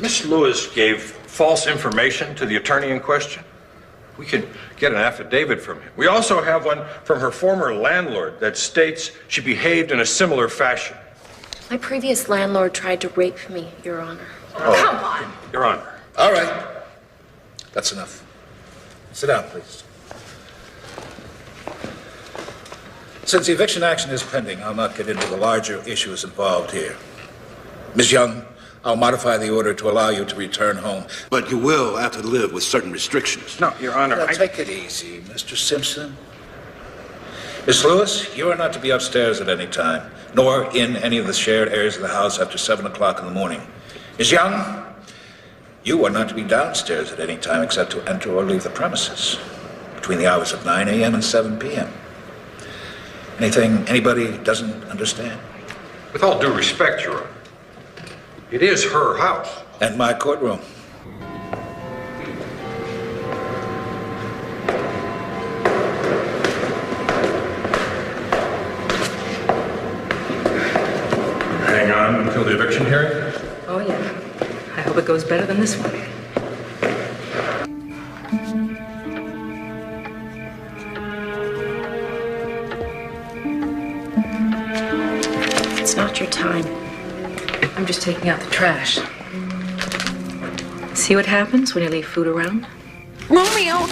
Miss Lewis gave false information to the attorney in question. We could get an affidavit from him. We also have one from her former landlord that states she behaved in a similar fashion. My previous landlord tried to rape me, Your Honor. Oh, come on! Your Honor. All right. That's enough. Sit down, please. Since the eviction action is pending, I'll not get into the larger issues involved here. Ms. Young, I'll modify the order to allow you to return home. But you will have to live with certain restrictions. No, Your Honor, Now, take it easy, Mr. Simpson. Miss Lewis, you are not to be upstairs at any time, nor in any of the shared areas of the house after 7 o'clock in the morning. Ms. Young, you are not to be downstairs at any time except to enter or leave the premises between the hours of 9 a.m. and 7 p.m. Anything anybody doesn't understand? with all due respect, Your Honor, it is her house. And my courtroom. Hang on until the eviction hearing? Oh, yeah. I hope it goes better than this one. It's not your time. I'm just taking out the trash. See what happens when you leave food around? Romeo!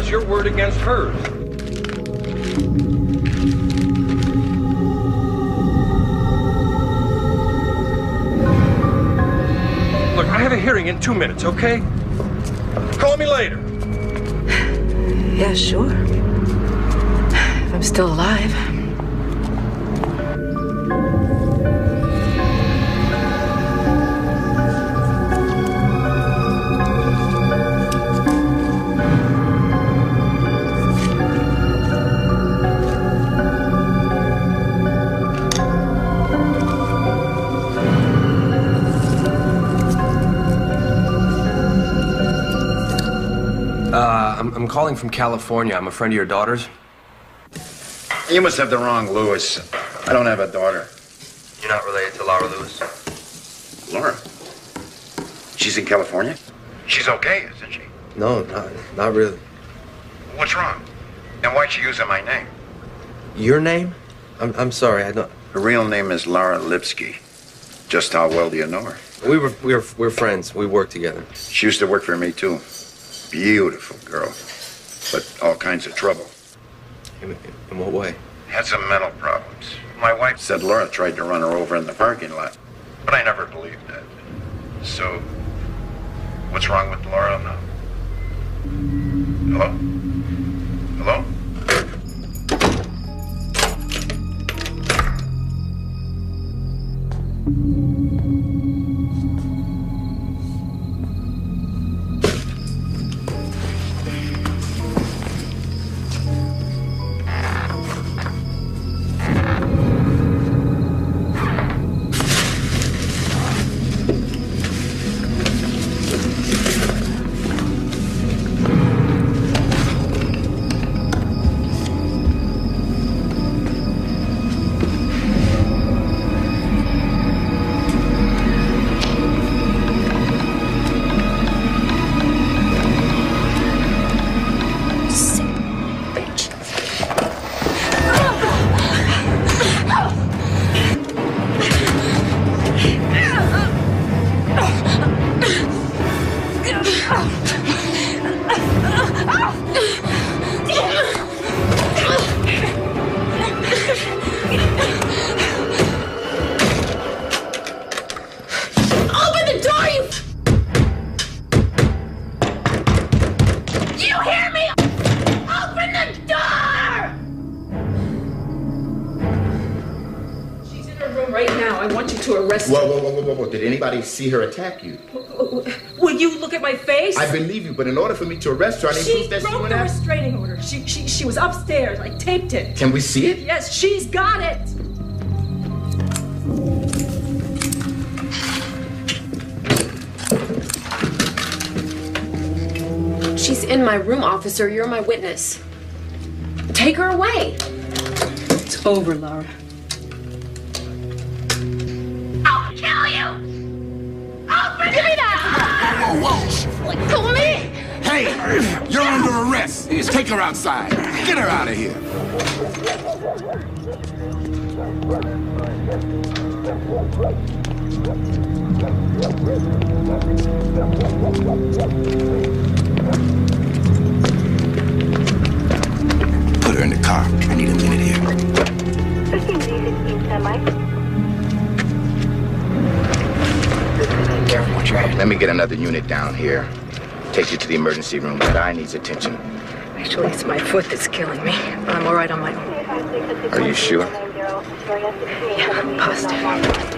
Your word against hers. Look, I have a hearing in 2 minutes, okay? Call me later. Yeah, sure. If I'm still alive. I'm calling from California. I'm a friend of your daughter's. You must have the wrong Lewis. I don't have a daughter. You're not related to Laura Lewis? Laura? She's in California? She's okay, isn't she? No, not really. What's wrong? And why'd she use my name? Your name? I'm sorry, I don't... Her real name is Laura Lipsky. Just how well do you know her? We're friends. We work together. She used to work for me, too. Beautiful girl, but all kinds of trouble. In what way? Had some mental problems. My wife said Laura tried to run her over in the parking lot, but I never believed that. So, what's wrong with Laura now? Hello? Hello? arrested. Whoa. Did anybody see her attack you? Will you look at my face? I believe you, but in order for me to arrest her, I need proof that she broke went the out. restraining order. She was upstairs. I taped it. Can we see it? Yes, she's got it. She's in my room, officer. You're my witness. Take her away. It's over, Laura. I'll kill you! Give me that! Whoa. Let go of me! Hey, you're under arrest. Take her outside. Get her out of here. Put her in the car. I need a minute here. Let me get another unit down here. Take you to the emergency room. That eye needs attention. Actually, it's my foot that's killing me, but I'm all right on my own. Are you sure? Yeah, I'm positive.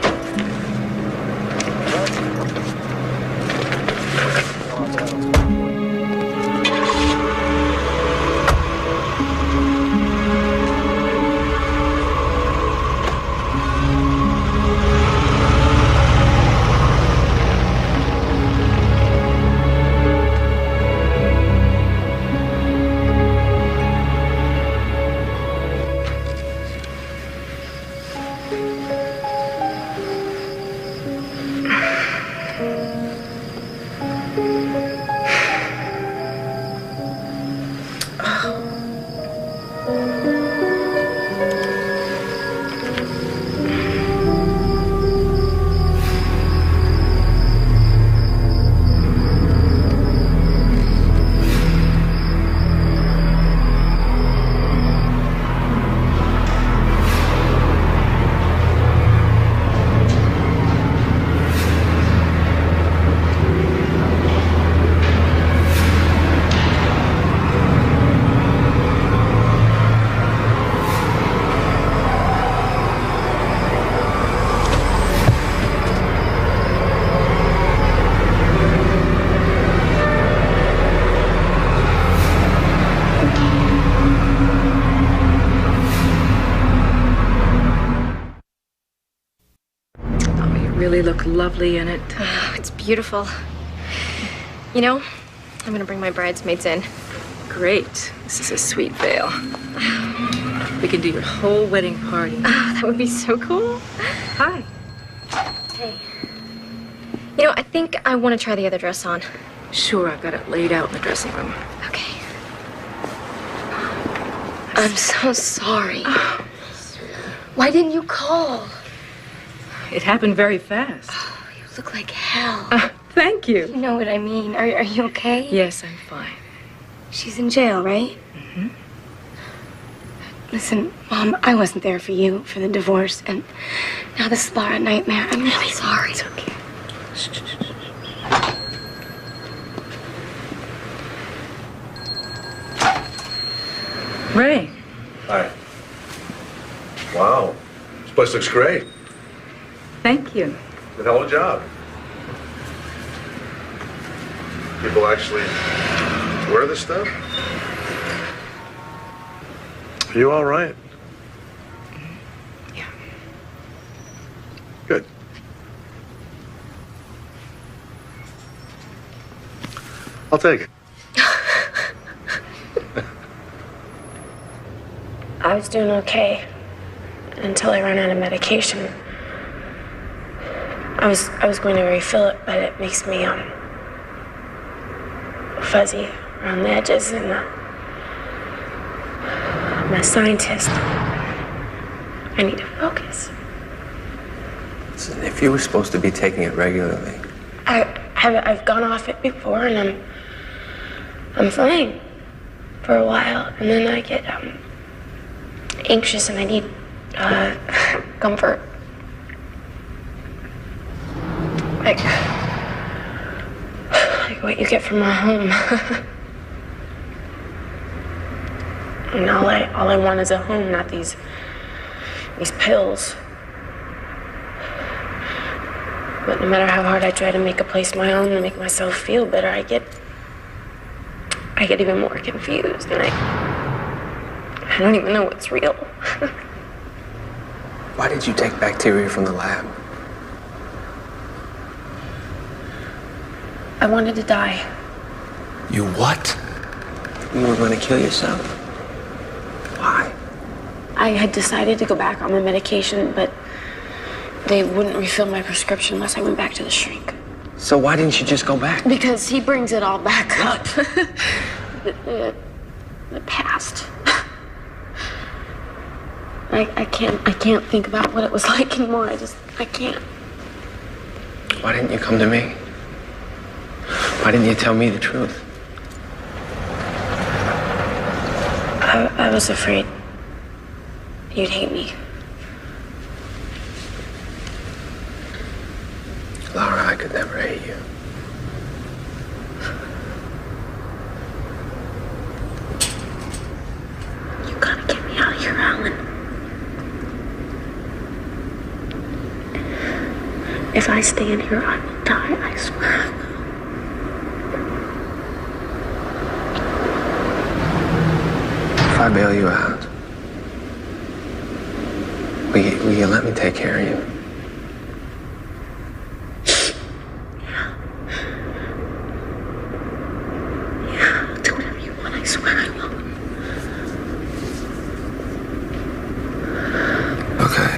Really look lovely in it. Oh, it's beautiful. You know, I'm gonna bring my bridesmaids in. Great. This is a sweet veil. We can do your whole wedding party. Oh, that would be so cool. Hi. Hey. You know, I think I want to try the other dress on. Sure, I've got it laid out in the dressing room. Okay. I'm so sorry. Why didn't you call? It happened very fast. Oh, you look like hell. Thank you. You know what I mean. Are you okay? Yes, I'm fine. She's in jail, right? Mm-hmm. Listen, Mom, I wasn't there for you for the divorce, and now this is Laura a nightmare. I'm really sorry. It's okay. Ray. Hi. Wow. This place looks great. Thank you. Good hell of a job. People actually wear this stuff? Are you all right? Yeah. Good. I'll take it. I was doing okay until I ran out of medication. I was going to refill it, but it makes me fuzzy around the edges, and I'm a scientist. I need to focus. Listen, if you were supposed to be taking it regularly. I've gone off it before, and I'm fine for a while, and then I get anxious, and I need comfort. Like what you get from a home. And all I want is a home, not these pills. But no matter how hard I try to make a place my own and make myself feel better, I get even more confused, and I don't even know what's real. Why did you take bacteria from the lab? I wanted to die. You what? You were going to kill yourself? Why? I had decided to go back on my medication, but they wouldn't refill my prescription unless I went back to the shrink. So why didn't you just go back? Because he brings it all back up. the past. I can't think about what it was like anymore. I can't. Why didn't you come to me? Why didn't you tell me the truth? I was afraid you'd hate me. Laura, I could never hate you. You gotta get me out of here, Alan. If I stay in here, I will die. I swear I will. If I bail you out, will you let me take care of you? Yeah, I'll do whatever you want. I swear I will. Okay.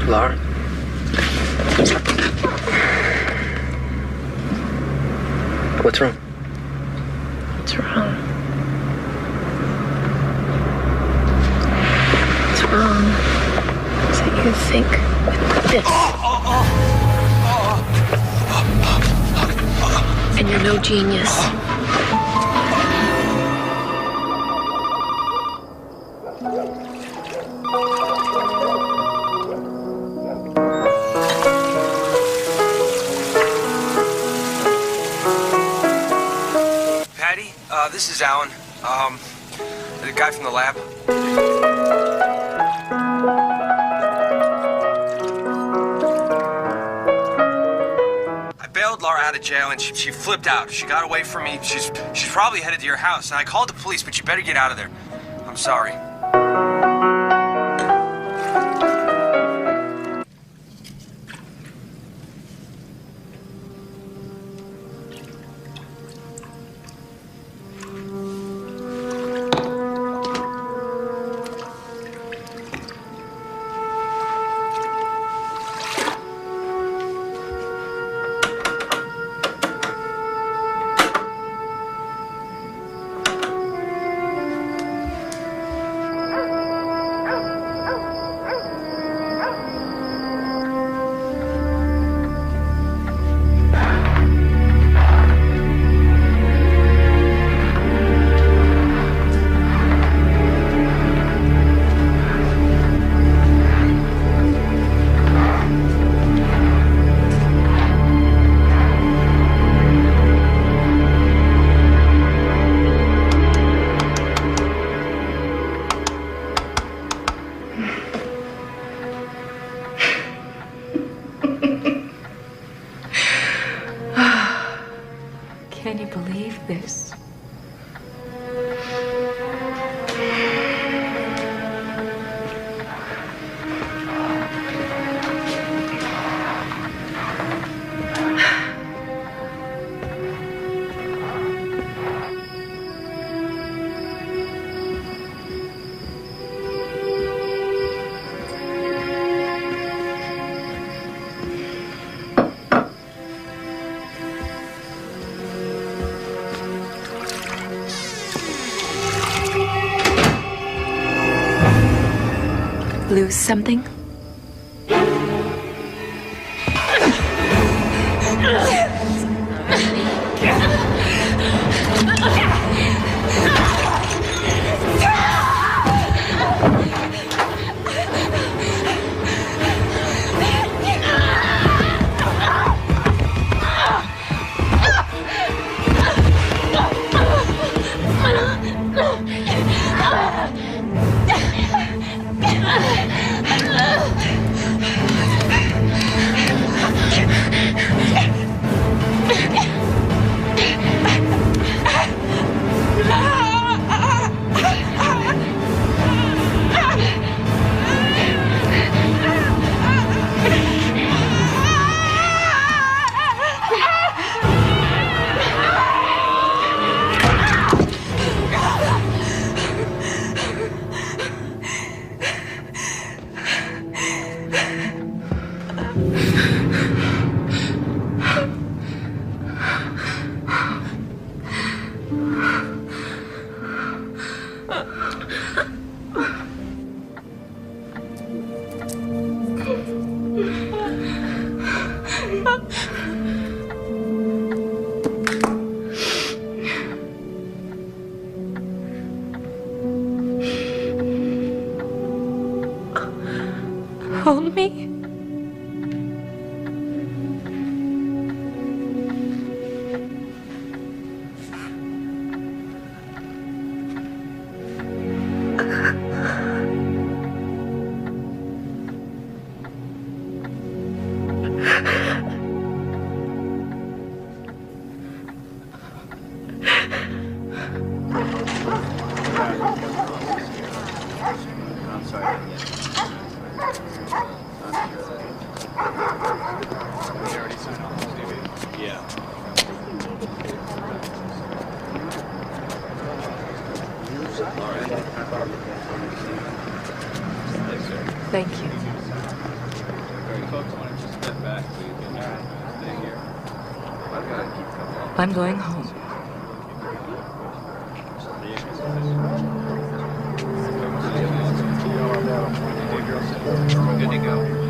Laura? What's wrong? What's wrong? What's wrong is that you think with this. And you're no genius. This is Alan. The guy from the lab. I bailed Laura out of jail and she flipped out. She got away from me. She's probably headed to your house. And I called the police, but you better get out of there. I'm sorry. Can you believe this? lose something? Hold me. Thank you. I'm going home. Good to go.